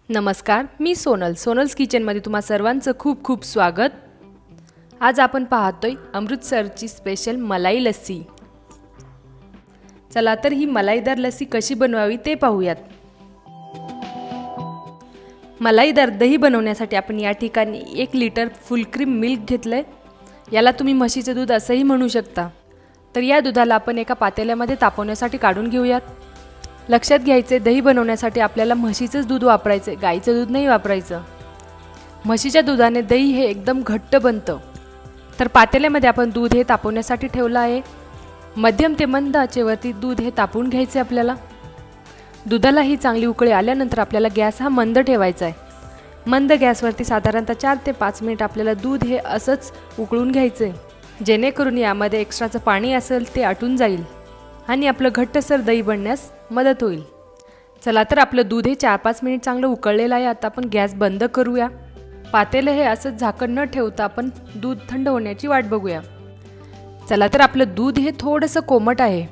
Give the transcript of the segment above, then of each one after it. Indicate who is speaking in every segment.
Speaker 1: नमस्कार, मी सोनल्स किचनमध्ये तुम्हा सर्वांचं खूप खूप स्वागत। आज आपण पाहतोय अमृतसरची स्पेशल मलाई लस्सी। चला तर ही मलाईदार लस्सी कशी बनवावी ते पाहूयात। मलाईदार दही बनवण्यासाठी आपण या ठिकाणी 1 लिटर फुल क्रीम मिल्क घेतलंय। याला तुम्ही म्हशीचे दूध असंही म्हणू शकता। तर या दुधाला आपण एका पातेल्यामध्ये तापवण्यासाठी काढून घेऊयात। लक्षात घ्यायचे, दही बनवण्यासाठी आपल्याला म्हशीचंच दूध वापरायचे, गाईचं दूध नाही वापरायचं। म्हशीच्या दुधाने दही हे एकदम घट्ट बनतं। तर पातेल्यामध्ये आपण दूध हे तापवण्यासाठी ठेवलं आहे। मध्यम ते मंद आचेवरती दूध हे तापवून घ्यायचे आपल्याला। दुधाला ही चांगली उकळी आल्यानंतर आपल्याला गॅस हा मंद ठेवायचा आहे। मंद गॅसवरती साधारणतः 4 ते 5 मिनिट आपल्याला दूध हे असंच उकळून घ्यायचे, जेणेकरून यामध्ये एक्स्ट्राचं पाणी असेल ते आटून जाईल आणि आपलं घट्टसर दही बनण्यास मदत होईल। चला तर आपलं दूध हे 4-5 मिनिट चांगलं उकळलेलं आहे। आता आपण गॅस बंद करूया। पातेलं हे असंच झाकण न ठेवता आपण दूध थंड होण्याची वाट बघूया। चला तर आपलं दूध हे थोडंसं कोमट आहे।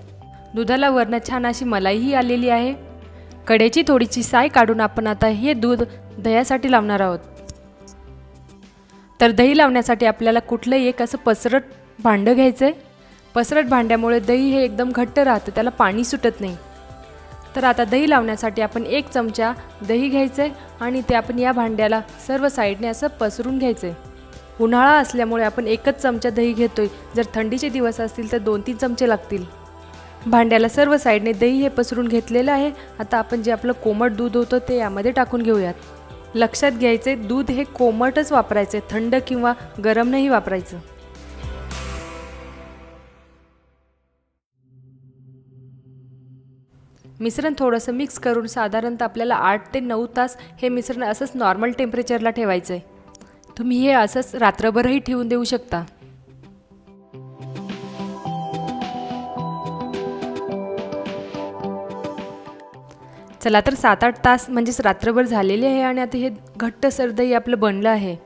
Speaker 1: दुधाला वरनं छान अशी मलाईही आलेली आहे। कडेची थोडीशी साय काढून आपण आता हे दूध दह्यासाठी लावणार आहोत। तर दही लावण्यासाठी आपल्याला कुठलंही एक असं पसरट भांडं घ्यायचंय। पसरट भांड्यामुळे दही हे एकदम घट्ट राहतं, त्याला पाणी सुटत नाही। तर आता दही लावण्यासाठी आपण 1 चमचा दही घ्यायचे आणि ते आपण या भांड्याला सर्व साईडने असं पसरून घ्यायचे। उन्हाळा असल्यामुळे आपण 1च चमचा दही घेतोय। जर थंडीचे दिवस असतील तर 2-3 चमचे लागतील। भांड्याला सर्व साईडने दही हे पसरून घेतलेलं आहे। आता आपण जे आपलं कोमट दूध होतं ते यामध्ये टाकून घेऊयात। लक्षात घ्यायचे, दूध हे कोमटच वापरायचे, थंड किंवा गरम नाही वापरायचं। मिश्रण थोडंसं मिक्स करून साधारणतः आपल्याला 8 ते 9 तास हे मिश्रण असंच नॉर्मल टेम्परेचरला ठेवायचं आहे। तुम्ही हे असंच रात्रभरही ठेवून देऊ शकता। चला तर 7-8 तास म्हणजेच रात्रभर झालेले आहे आणि आता हे घट्टसर दही आपलं बनलं आहे।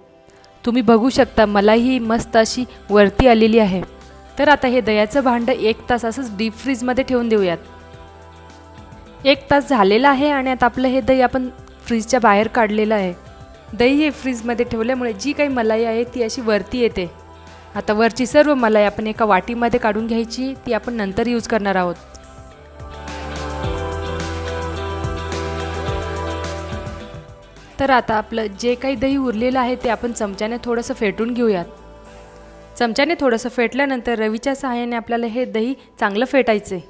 Speaker 1: तुम्ही बघू शकता, मलाई ही मस्त अशी वरती आलेली आहे। तर आता हे दह्याचं भांडं 1 तास असंच डीप फ्रीजमध्ये ठेवून देऊयात। 1 तास झालेला आहे आणि आता आपलं हे दही आपण फ्रीजच्या बाहेर काढलेलं आहे। दही हे फ्रीजमध्ये ठेवल्यामुळे जी काही मलाई आहे ती अशी वरती येते। आता वरची सर्व मलाई आपण एका वाटीमध्ये काढून घ्यायची, ती आपण नंतर यूज करणार आहोत। तर आता आपलं जे काही दही उरलेलं आहे ते आपण चमच्याने थोडंसं फेटून घेऊयात। चमच्याने थोडंसं फेटल्यानंतर रवीच्या सहाय्याने आपल्याला हे दही चांगलं फेटायचे।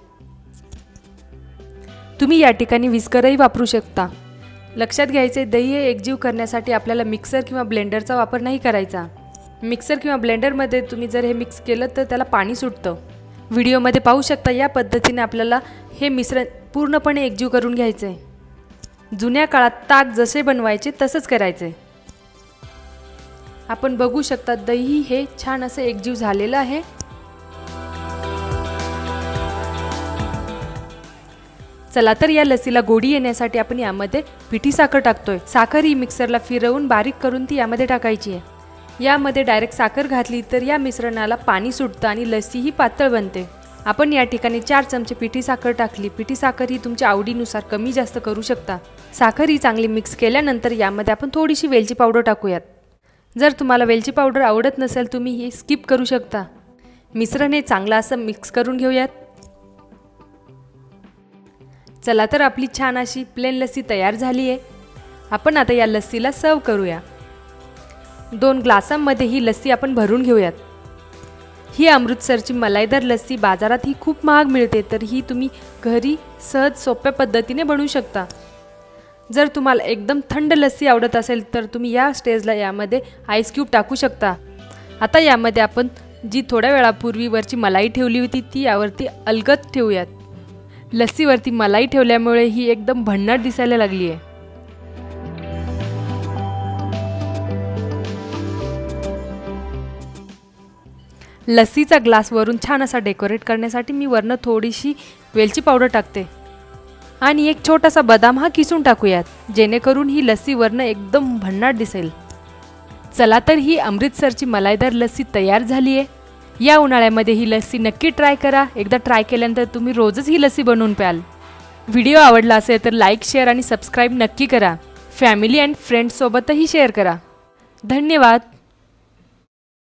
Speaker 1: तुम्ही या ठिकाणी विस्करही वापरू शकता। लक्षात घ्यायचे, दही हे एकजीव करण्यासाठी आपल्याला मिक्सर किंवा ब्लेंडरचा वापर नाही करायचा। मिक्सर किंवा ब्लेंडरमध्ये तुम्ही जर हे मिक्स केलं तर त्याला पाणी सुटतं। व्हिडिओमध्ये पाहू शकता, या पद्धतीने आपल्याला हे मिश्रण पूर्णपणे एकजीव करून घ्यायचं आहे। जुन्या काळात ताक जसे बनवायचे तसंच करायचे। आपण बघू शकता, दही हे छान असं एकजीव झालेलं आहे। चला तर या लस्सीला गोडी येण्यासाठी आपण यामध्ये पिठी साखर टाकतोय। साखर ही मिक्सरला फिरवून बारीक करून ती यामध्ये टाकायची आहे। यामध्ये डायरेक्ट साखर घातली तर या मिश्रणाला पाणी सुटतं आणि लस्सी ही पातळ बनते। आपण या ठिकाणी 4 चमचे पिठी साखर टाकली। पिठी साखर ही तुमच्या आवडीनुसार कमी जास्त करू शकता। साखर ही चांगली मिक्स केल्यानंतर यामध्ये आपण थोडीशी वेलची पावडर टाकूयात। जर तुम्हाला वेलची पावडर आवडत नसेल तुम्ही हे स्किप करू शकता। मिश्रण हे चांगलं असं मिक्स करून घेऊयात। चला तर आपली छान अशी प्लेन लस्सी तयार झाली आहे। आपण आता या लस्सीला सर्व करूया। 2 ग्लासांमध्ये ही लस्सी आपण भरून घेऊयात। ही अमृतसरची मलाईदार लस्सी बाजारात ही खूप महाग मिळते, तर ही तुम्ही घरी सहज सोप्या पद्धतीने बनवू शकता। जर तुम्हाला एकदम थंड लस्सी आवडत असेल तर तुम्ही या स्टेजला यामध्ये आईस क्यूब टाकू शकता। आता यामध्ये आपण जी थोड्या वेळापूर्वी वरची मलाई ठेवली होती ती यावरती अलगद ठेवूयात। लस्सीवरती मलाई ठेवल्यामुळे ही एकदम भन्नाट दिसायला लागली आहे। लस्सीचा ग्लास वरून छान असा डेकोरेट करण्यासाठी मी वरनं थोडीशी वेलची पावडर टाकते आणि एक छोटासा बदाम हा किसून टाकूयात, जेणेकरून ही लस्सी वरनं एकदम भन्नाट दिसेल। चला तर ही अमृतसरची मलाईदार लस्सी तयार झाली आहे। या उन्हाळ्यामध्ये ही लस्सी नक्की ट्राय करा। एकदा ट्राय केल्यानंतर तुम्ही रोजच ही लस्सी बनवून प्याल। व्हिडिओ आवडला असेल तर लाईक, शेअर आणि सबस्क्राईब नक्की करा। फॅमिली अँड फ्रेंड्ससोबतही शेअर करा. धन्यवाद.